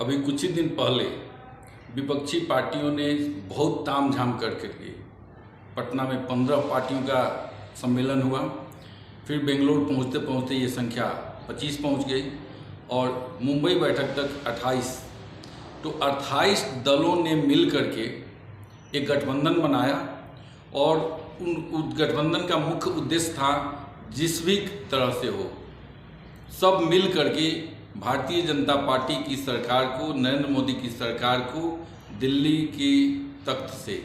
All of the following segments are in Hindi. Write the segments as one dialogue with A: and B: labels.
A: अभी कुछ ही दिन पहले विपक्षी पार्टियों ने बहुत तामझाम करके पटना में 15 पार्टियों का सम्मेलन हुआ। फिर बेंगलोर पहुंचते पहुंचते ये संख्या 25 पहुंच गई और मुंबई बैठक तक 28। तो 28 दलों ने मिल करके एक गठबंधन बनाया और उस गठबंधन का मुख्य उद्देश्य था जिस भी तरह से हो सब मिल करके भारतीय जनता पार्टी की सरकार को, नरेंद्र मोदी की सरकार को दिल्ली की तख्त से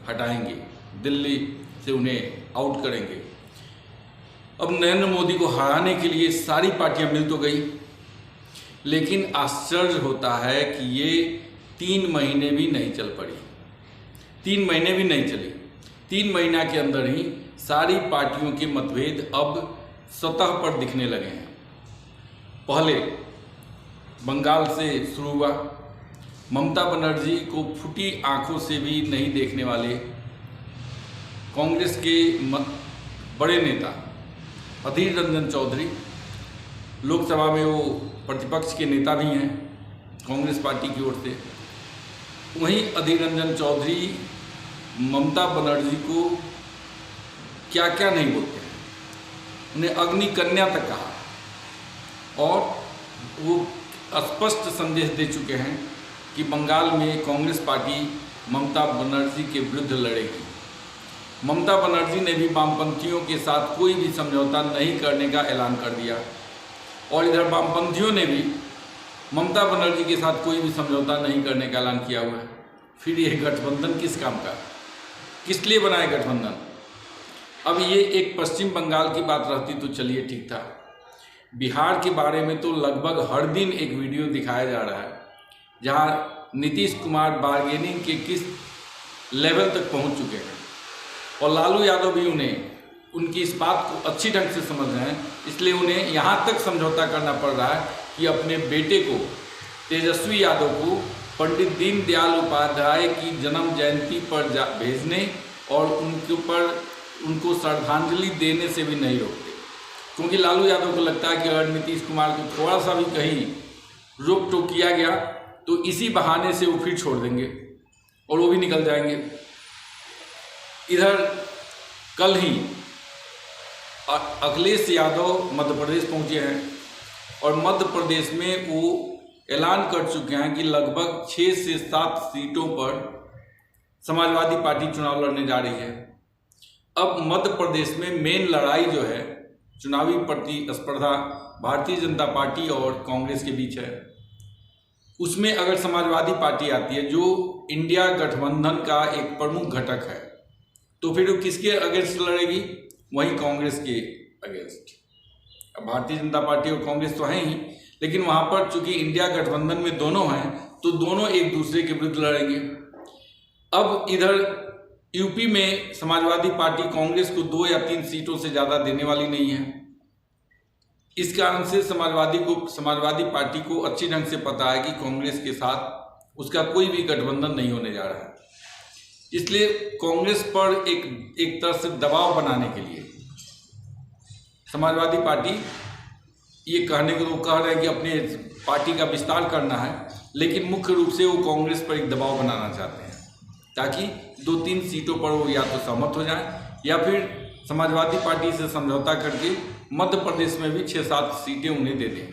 A: हटाएंगे, दिल्ली से उन्हें आउट करेंगे। अब नरेंद्र मोदी को हराने के लिए सारी पार्टियां मिल तो गई, लेकिन आश्चर्य होता है कि ये 3 महीने भी नहीं चल पड़ी। 3 महीने भी नहीं चली। 3 महीना के अंदर ही सारी पार्टियों के मतभेद अब सतह पर दिखने लगे हैं। पहले बंगाल से शुरू हुआ। ममता बनर्जी को फूटी आंखों से भी नहीं देखने वाले कांग्रेस के बड़े नेता अधीर रंजन चौधरी, लोकसभा में वो प्रतिपक्ष के नेता भी हैं कांग्रेस पार्टी की ओर से। वहीं अधीर रंजन चौधरी ममता बनर्जी को क्या क्या नहीं बोलते हैं, उन्हें अग्नि कन्या तक कहा और वो स्पष्ट संदेश दे चुके हैं कि बंगाल में कांग्रेस पार्टी ममता बनर्जी के विरुद्ध लड़ेगी। ममता बनर्जी ने भी वामपंथियों के साथ कोई भी समझौता नहीं करने का ऐलान कर दिया और इधर वामपंथियों ने भी ममता बनर्जी के साथ कोई भी समझौता नहीं करने का ऐलान किया हुआ है। फिर यह गठबंधन किस काम का, किस लिए बनाए गठबंधन? अब ये एक पश्चिम बंगाल की बात रहती तो चलिए ठीक था। बिहार के बारे में तो लगभग हर दिन एक वीडियो दिखाया जा रहा है जहां नीतीश कुमार बार्गेनिंग के किस लेवल तक पहुंच चुके हैं और लालू यादव भी उनकी इस बात को अच्छी ढंग से समझ रहे हैं, इसलिए उन्हें यहां तक समझौता करना पड़ रहा है कि अपने बेटे को, तेजस्वी यादव को, पंडित दीनदयाल उपाध्याय की जन्म जयंती पर भेजने और उनको श्रद्धांजलि देने से भी नहीं रोकते, क्योंकि लालू यादव को लगता है कि अगर नीतीश कुमार को थोड़ा सा भी कहीं रोक टोक किया गया तो इसी बहाने से वो फिर छोड़ देंगे और वो भी निकल जाएंगे। इधर कल ही अखिलेश यादव मध्य प्रदेश पहुंचे हैं और मध्य प्रदेश में वो ऐलान कर चुके हैं कि लगभग 6 से 7 सीटों पर समाजवादी पार्टी चुनाव लड़ने जा रही है। अब मध्य प्रदेश में मेन लड़ाई जो है, चुनावी प्रतिस्पर्धा भारतीय जनता पार्टी और कांग्रेस के बीच है। उसमें अगर समाजवादी पार्टी आती है जो इंडिया गठबंधन का एक प्रमुख घटक है, तो फिर वो किसके अगेंस्ट लड़ेगी? वही कांग्रेस के अगेंस्ट। अब भारतीय जनता पार्टी और कांग्रेस तो हैं ही, लेकिन वहां पर चूंकि इंडिया गठबंधन में दोनों हैं तो दोनों एक दूसरे के विरुद्ध लड़ेंगे। अब इधर यूपी में समाजवादी पार्टी कांग्रेस को 2 या 3 सीटों से ज़्यादा देने वाली नहीं है। इस कारण से समाजवादी पार्टी को अच्छी ढंग से पता है कि कांग्रेस के साथ उसका कोई भी गठबंधन नहीं होने जा रहा है। इसलिए कांग्रेस पर एक तरह से दबाव बनाने के लिए समाजवादी पार्टी ये कहने को तो कह रहे हैं कि अपने पार्टी का विस्तार करना है, लेकिन मुख्य रूप से वो कांग्रेस पर एक दबाव बनाना चाहते हैं ताकि 2-3 सीटों पर वो या तो सहमत हो जाए या फिर समाजवादी पार्टी से समझौता करके मध्य प्रदेश में भी 6-7 सीटें उन्हें दे दें।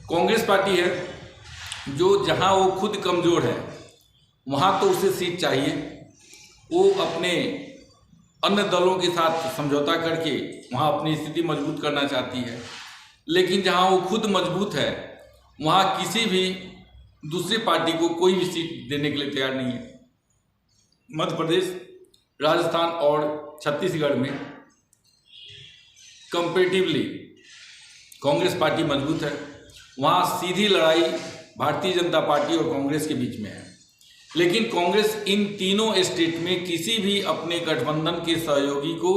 A: कांग्रेस पार्टी है जो जहां वो खुद कमज़ोर है वहां तो उसे सीट चाहिए, वो अपने अन्य दलों के साथ समझौता करके वहां अपनी स्थिति मजबूत करना चाहती है। लेकिन जहां वो खुद मजबूत है वहां किसी भी दूसरी पार्टी को कोई भी सीट देने के लिए तैयार नहीं है। मध्य प्रदेश, राजस्थान और छत्तीसगढ़ में कंपैरेटिवली कांग्रेस पार्टी मजबूत है। वहाँ सीधी लड़ाई भारतीय जनता पार्टी और कांग्रेस के बीच में है, लेकिन कांग्रेस इन तीनों स्टेट में किसी भी अपने गठबंधन के सहयोगी को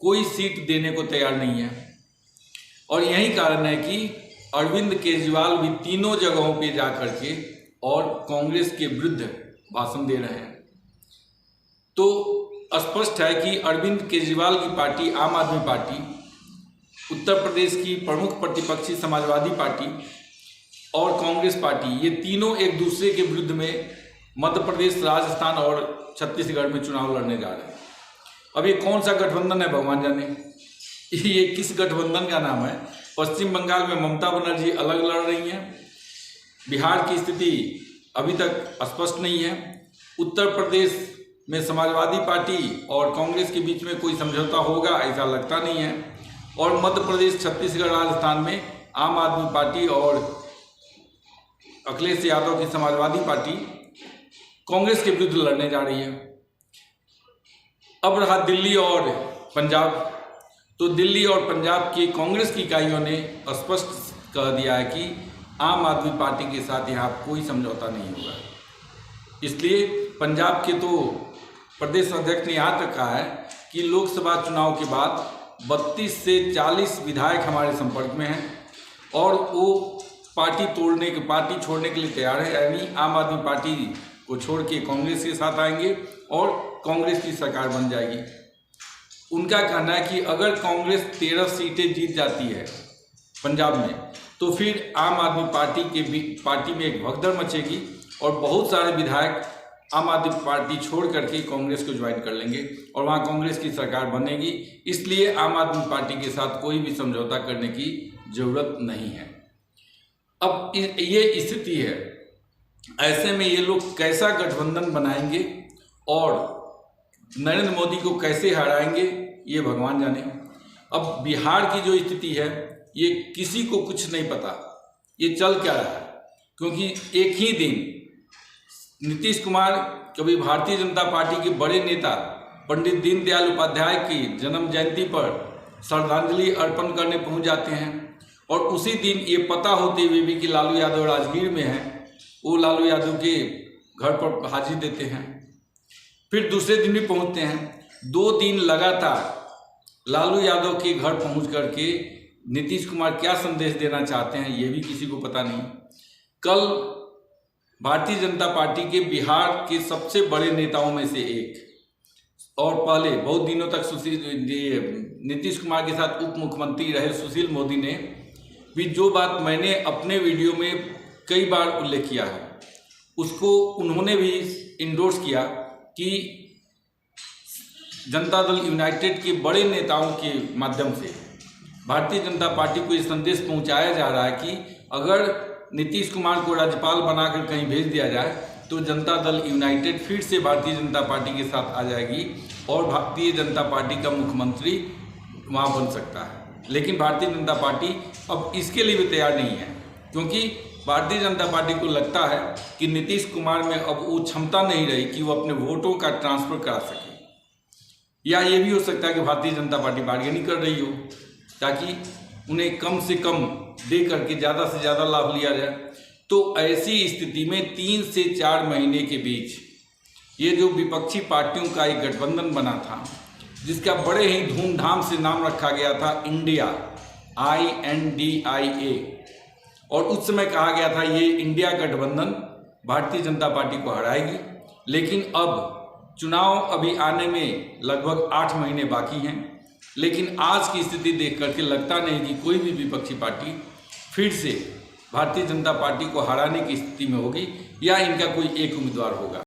A: कोई सीट देने को तैयार नहीं है। और यही कारण है कि अरविंद केजरीवाल भी तीनों जगहों पे जा करके और कांग्रेस के विरुद्ध भाषण दे रहे हैं। तो स्पष्ट है कि अरविंद केजरीवाल की पार्टी, आम आदमी पार्टी, उत्तर प्रदेश की प्रमुख प्रतिपक्षी समाजवादी पार्टी और कांग्रेस पार्टी, ये तीनों एक दूसरे के विरुद्ध में मध्य प्रदेश, राजस्थान और छत्तीसगढ़ में चुनाव लड़ने जा रहे हैं। अब ये कौन सा गठबंधन है भगवान जाने, ये किस गठबंधन का नाम है। पश्चिम बंगाल में ममता बनर्जी अलग लड़ रही हैं, बिहार की स्थिति अभी तक स्पष्ट नहीं है, उत्तर प्रदेश में समाजवादी पार्टी और कांग्रेस के बीच में कोई समझौता होगा ऐसा लगता नहीं है, और मध्य प्रदेश, छत्तीसगढ़, राजस्थान में आम आदमी पार्टी और अखिलेश यादव की समाजवादी पार्टी कांग्रेस के विरुद्ध लड़ने जा रही है। अब रहा दिल्ली और पंजाब, तो दिल्ली और पंजाब की कांग्रेस की इकाइयों ने स्पष्ट कह दिया है कि आम आदमी पार्टी के साथ यहाँ कोई समझौता नहीं होगा। इसलिए पंजाब के तो प्रदेश अध्यक्ष ने यहाँ तक कहा है कि लोकसभा चुनाव के बाद 32 से 40 विधायक हमारे संपर्क में हैं और वो पार्टी छोड़ने के लिए तैयार है, यानी आम आदमी पार्टी को छोड़ के कांग्रेस के साथ आएंगे और कांग्रेस की सरकार बन जाएगी। उनका कहना है कि अगर कांग्रेस 13 सीटें जीत जाती है पंजाब में तो फिर आम आदमी पार्टी में एक भगदड़ मचेगी और बहुत सारे विधायक आम आदमी पार्टी छोड़ करके कांग्रेस को ज्वाइन कर लेंगे और वहाँ कांग्रेस की सरकार बनेगी। इसलिए आम आदमी पार्टी के साथ कोई भी समझौता करने की जरूरत नहीं है। अब ये स्थिति है, ऐसे में ये लोग कैसा गठबंधन बनाएंगे और नरेंद्र मोदी को कैसे हराएंगे ये भगवान जाने। अब बिहार की जो स्थिति है ये किसी को कुछ नहीं पता ये चल क्या रहा है, क्योंकि एक ही दिन नीतीश कुमार कभी भारतीय जनता पार्टी के बड़े नेता पंडित दीनदयाल उपाध्याय की जन्म जयंती पर श्रद्धांजलि अर्पण करने पहुंच जाते हैं और उसी दिन ये पता होते हुए भी कि लालू यादव राजगीर में हैं, वो लालू यादव के घर पर हाजिरी देते हैं। फिर दूसरे दिन भी पहुंचते हैं, 2 दिन लगातार लालू यादव के घर पहुंच करके नीतीश कुमार क्या संदेश देना चाहते हैं ये भी किसी को पता नहीं। कल भारतीय जनता पार्टी के बिहार के सबसे बड़े नेताओं में से एक और पहले बहुत दिनों तक नीतीश कुमार के साथ उप मुख्यमंत्री रहे सुशील मोदी ने भी जो बात मैंने अपने वीडियो में कई बार उल्लेख किया है उसको उन्होंने भी इंडोर्स किया कि जनता दल यूनाइटेड के बड़े नेताओं के माध्यम से भारतीय जनता पार्टी को ये संदेश पहुंचाया जा रहा है कि अगर नीतीश कुमार को राज्यपाल बनाकर कहीं भेज दिया जाए तो जनता दल यूनाइटेड फिर से भारतीय जनता पार्टी के साथ आ जाएगी और भारतीय जनता पार्टी का मुख्यमंत्री वहाँ बन सकता है। लेकिन भारतीय जनता पार्टी अब इसके लिए भी तैयार नहीं है, क्योंकि भारतीय जनता पार्टी को लगता है कि नीतीश कुमार में अब वो क्षमता नहीं रही कि वो अपने वोटों का ट्रांसफर करा सके, या ये भी हो सकता है कि भारतीय जनता पार्टी बार्गेनिंग कर रही हो ताकि उन्हें कम से कम दे करके ज़्यादा से ज़्यादा लाभ लिया जाए। तो ऐसी स्थिति में 3 से 4 महीने के बीच ये जो विपक्षी पार्टियों का एक गठबंधन बना था जिसका बड़े ही धूमधाम से नाम रखा गया था इंडिया, INDIA, और उस समय कहा गया था ये इंडिया गठबंधन भारतीय जनता पार्टी को हराएगी। लेकिन अब चुनाव अभी आने में लगभग 8 महीने बाकी हैं, लेकिन आज की स्थिति देख करके लगता नहीं कि कोई भी विपक्षी पार्टी फिर से भारतीय जनता पार्टी को हराने की स्थिति में होगी या इनका कोई एक उम्मीदवार होगा।